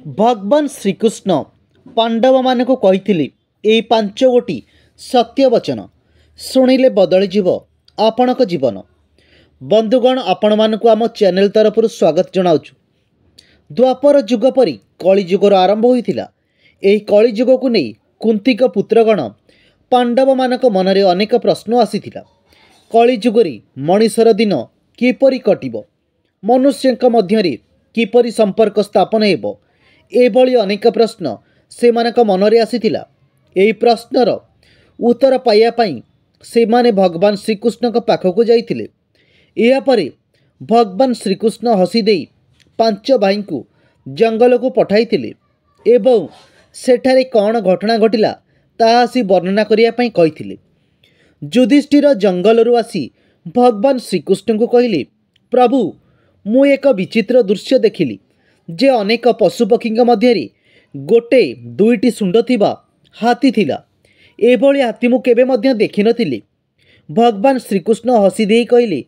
भगवान श्रीकृष्ण पांडव मान को कही यही 5 गोटी सत्य वचन शुणिले बदल जीव आपणक जीवन। बंधुगण आपण मानक आम चैनल तरफ स्वागत जनाऊँ। द्वापर जुग परी कलिजुगर आरंभ होता। यही कलिजुग को नहीं कुंतीक पुत्रगण पांडव मानक मनरे अनेक प्रश्न आसीथिला। कलिजुगरे मनीषर दिन किपरि कटिबो, मनुष्यंक मध्यरे किपरि संपर्क स्थापन हेबो, एभली अनेक प्रश्न से मानक मनरे आसीथिला। एही प्रश्नर उत्तर पाइया पई से माने भगवान श्रीकृष्ण पाखक जाइथिले। या परे भगवान श्रीकृष्ण हसी देई 5 भाई को जंगल को पठाइथिले एवं सेठारे कौन घटना घटिला ताहा आसी वर्णना करिया पई कहिथिले। युधिष्ठिर जंगलरू आसी भगवान श्रीकृष्ण को कहले, प्रभु मु एक विचित्र दृश्य देखिली जे अनेक पशुपक्षी मध्य गोटे दुईटी सुंड थिबा हाथी थिला। एभली हाथी मु केबे मध्य देखि नथिली। भगवान श्रीकृष्ण हसी देई कहले,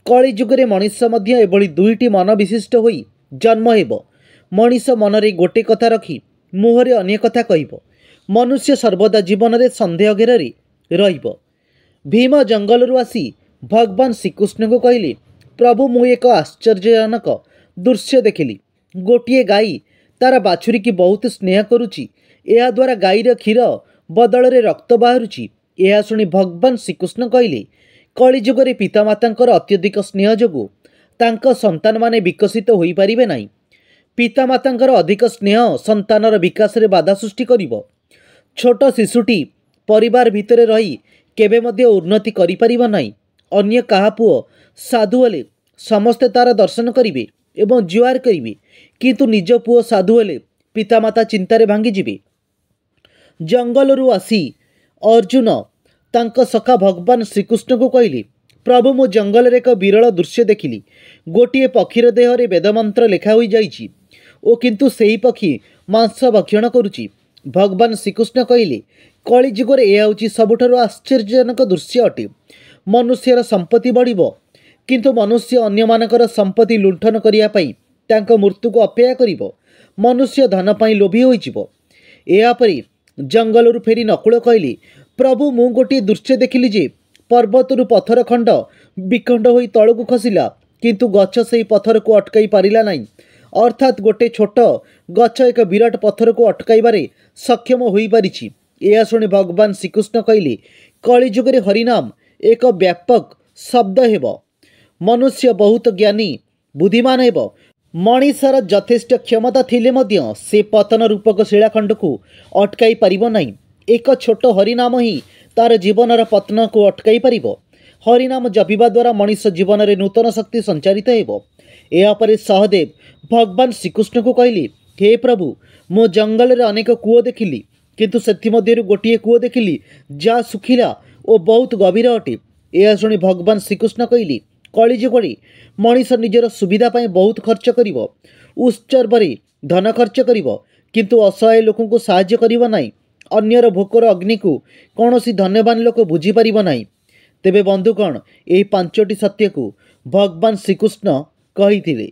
कलिजुगरे मनुष्य मध्य एभली दुईटी मन विशिष्ट होई जन्म हेबो। मनुष्य मनरे गोटे कथा रखी मुहरे अन्य कथा कहबो। मनुष्य सर्वदा जीवन में संदेह घेर रहिबो। भीम जंगलरू आसी भगवान श्रीकृष्ण को कहले, प्रभु मु एक आश्चर्यजनक दृश्य देखिली। गोटे गाई तार बाछुरी की बहुत स्नेह करुची। या द्वारा गाईर क्षीर बदल रे रक्त बाहरुची। यह शुणी भगवान श्रीकृष्ण कहले, कलिजुगरे पितामातांकर अत्यधिक स्नेह जोगु तांक संतान माने विकसित होई परिबे नाही। पितामातांकर अधिक स्नेह संतानर विकास रे बाधा सृष्टि करिवो। छोट शिशुटी परिवार भितरे रही केबे मध्य उन्नति करि परिबो नाही। अन्य कहा पुओ साधु हेले समस्ते तार दर्शन करिवे एवं जुआर करिवे, किंतु निज पुओ साधु हेले पितामाता चिंतारे भांगी जिवे। जंगलरू आसी अर्जुन तांक सखा भगवान श्रीकृष्ण को कहले, प्रभु मु जंगल रे एक विरल दृश्य देखिली। गोटे पक्षीर देहरे वेदमंत्र लेखा होई जाइछि ओ किंतु सेही पक्षी मांस भक्षण करुछि। भगवान श्रीकृष्ण कहले, कलिजुगरे यह होछि सबुठारु आश्चर्यजनक दृश्य अटे। मनुष्यर संपत्ति बढ़िबो किंतु मनुष्य अन्य मानकर संपत्ति लुंठन करिया पई तांक मृत्यु को अपेक्षा करिबो। मनुष्य धन पई लोभी होइजिबो। या परे जंगलरू फेरी नकुल कहले, प्रभु मु गोटे दृश्य देखिली जे पर्वतरू पत्थर खंड विखंड होई तळकू खसिला किंतु गछ सेही पत्थर को अटकाई पारिला नाही। अर्थात गोटे छोट गछ एक विराट पत्थर को अटकाइबारे सक्षम होई पारिछि। यह शुणी भगवान श्रीकृष्ण कहले, कलिजुगरे हरिनाम एक व्यापक शब्द हेबो। मनुष्य बहुत ज्ञानी बुद्धिमान हेबो। मनीषर यथेष्ट क्षमता थिले मध्य से पतन रूपक शिलाखंड को अटकाई पारिबो नाही। एक छोट हरिनाम ही तार जीवनर पतन को अटकाई पारिबो। हरिनाम जपिबा द्वारा मनुष्य जीवन में नूतन शक्ति संचारित हेबो। या परे सहदेव भगवान श्रीकृष्ण को कहले, हे प्रभु मो जंगल रे अनेक कूओ देखिली किंतु सेथिमध्यरु गोटिए कूओ देखिली जा सुखिला और बहुत गभीर अटे। यह शुणी भगवान श्रीकृष्ण कहले, कलिजुगरे मनीष निजर सुविधा पाई बहुत खर्च करिवो, उत्सर्गरे धन खर्च करिवो किंतु असहाय लोक को साहाय्य करिवो नाही। अन्यर भोकर अग्नि को कौनसी धन्यवान लोक बुझी पारिबो नाही। तेबे बंधुगण यही 5टी सत्य को भगवान श्रीकृष्ण कहिथिले।